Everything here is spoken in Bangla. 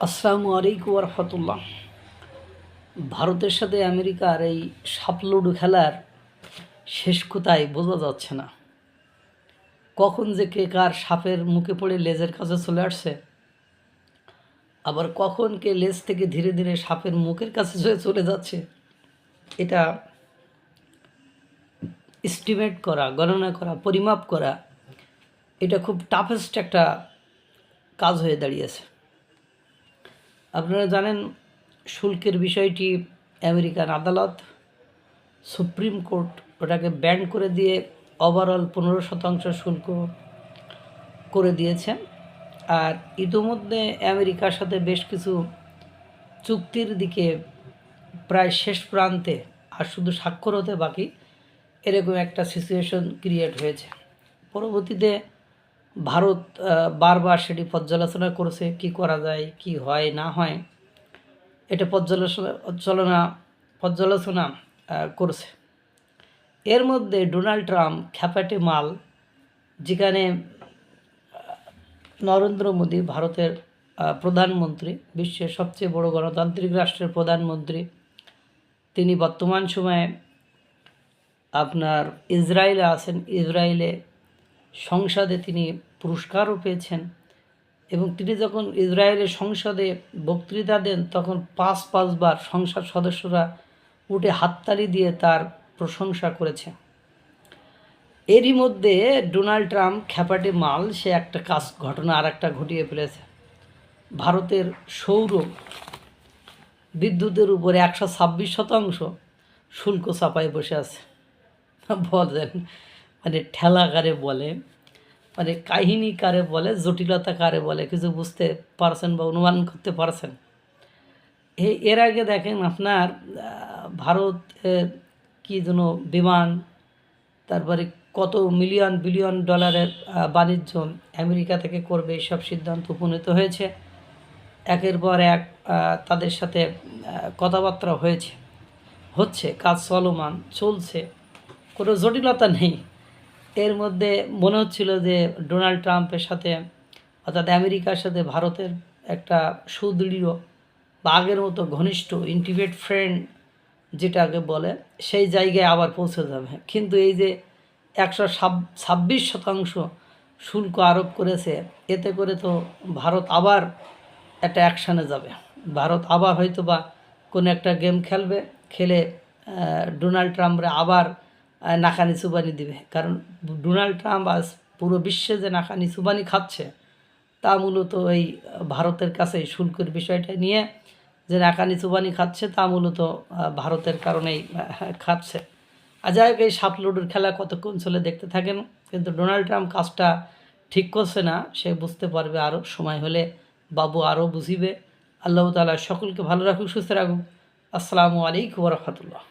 আসসালামু আলাইকুম রহমতুল্লাহ। ভারতের সাথে আমেরিকার এই সাপ লুডো খেলার শেষ কোথায় বোঝা যাচ্ছে না। কখন যে কে কার সাপের মুখে পড়ে লেজের কাছে চলে আসছে, আবার কখন কে লেজ থেকে ধীরে ধীরে সাপের মুখের কাছে চলে যাচ্ছে, এটা এস্টিমেট করা, গণনা করা, পরিমাপ করা, এটা খুব টাফেস্ট একটা কাজ হয়ে দাঁড়িয়েছে। আপনারা জানেন, শুল্কের বিষয়টি আমেরিকান আদালত, সুপ্রিম কোর্ট ওটাকে ব্যান করে দিয়ে ওভারঅল 15% শুল্ক করে দিয়েছেন। আর ইতোমধ্যে আমেরিকার সাথে বেশ কিছু চুক্তির দিকে প্রায় শেষ প্রান্তে, আর শুধু স্বাক্ষর হতে বাকি, এরকম একটা সিচুয়েশন ক্রিয়েট হয়েছে। পরবর্তীতে ভারত বারবার সেটি পর্যালোচনা করেছে, কি করা যায়, কি হয় না হয়, এটা পর্যালোচনা করেছে। এর মধ্যে ডোনাল্ড ট্রাম্প খ্যাপাটে মাল, যেখানে নরেন্দ্র মোদী ভারতের প্রধানমন্ত্রী, বিশ্বের সবচেয়ে বড় গণতান্ত্রিক রাষ্ট্রের প্রধানমন্ত্রী, তিনি বর্তমান সময়ে আপনার ইসরায়েলে আছেন। ইসরায়েলে সংসদে তিনি পুরস্কারও পেয়েছেন, এবং তিনি যখন ইসরায়েলের সংসদে বক্তৃতা দেন তখন পাঁচবার সংসদ সদস্যরা উঠে হাততালি দিয়ে তার প্রশংসা করেছে। এরই মধ্যে ডোনাল্ড ট্রাম্প খ্যাপাটে মাল, সে একটা ঘটনা আর একটা ঘটিয়ে ফেলেছে। ভারতের সৌর বিদ্যুতের উপরে 126% শুল্ক চাপায় বসে আছে। বলেন, মানে ঠেলা কারে বলে, মানে কাহিনী কারে বলে, জটিলতা কারে বলে, কিছু বুঝতে পারছেন বা অনুমান করতে পারছেন? এর আগে দেখেন আপনার ভারত কি যেন বিমান, তারপরে কত মিলিয়ন বিলিয়ন ডলারের বাণিজ্য আমেরিকা থেকে করবে, এইসব সিদ্ধান্ত উপনীত হয়েছে। একের পর এক তাদের সাথে কথাবার্তা হচ্ছে, কাজ চলছে, কোনো জটিলতা নেই। এর মধ্যে মনে হচ্ছিল যে ডোনাল্ড ট্রাম্পের সাথে, অর্থাৎ আমেরিকার সাথে ভারতের একটা সুদৃঢ় বা আগের মতো ঘনিষ্ঠ ইন্টিমেট ফ্রেন্ড যেটাকে বলে, সেই জায়গায় আবার পৌঁছে যাবে। কিন্তু এই যে 126% শুল্ক আরোপ করেছে, এতে করে তো ভারত আবার একটা অ্যাকশানে যাবে। ভারত আবার হয়তো বা কোনো একটা গেম খেলে ডোনাল্ড ট্রাম্পরে আবার নাকানি চুবানি দিবে। কারণ ডোনাল্ড ট্রাম্প আজ পুরো বিশ্বে যে নাকানি চুবানি খাচ্ছে, তা মূলত এই ভারতের কাছে শুল্কের বিষয়টা নিয়ে যে নাকানি চুবানি খাচ্ছে, তা মূলত ভারতের কারণেই খাচ্ছে। যাই হোক, এই সাপ লুডোর খেলা কতক্ষণ চলে দেখতে থাকেন। কিন্তু ডোনাল্ড ট্রাম্প কাজটা ঠিক করছে না, সে বুঝতে পারবে আরও সময় হলে, বাবু আরও বুঝিবে। আল্লাহ তাআলা সকলকে ভালো রাখুক, সুস্থ রাখুক। আসসালামু আলাইকুম ওয়া রাহমাতুল্লাহ।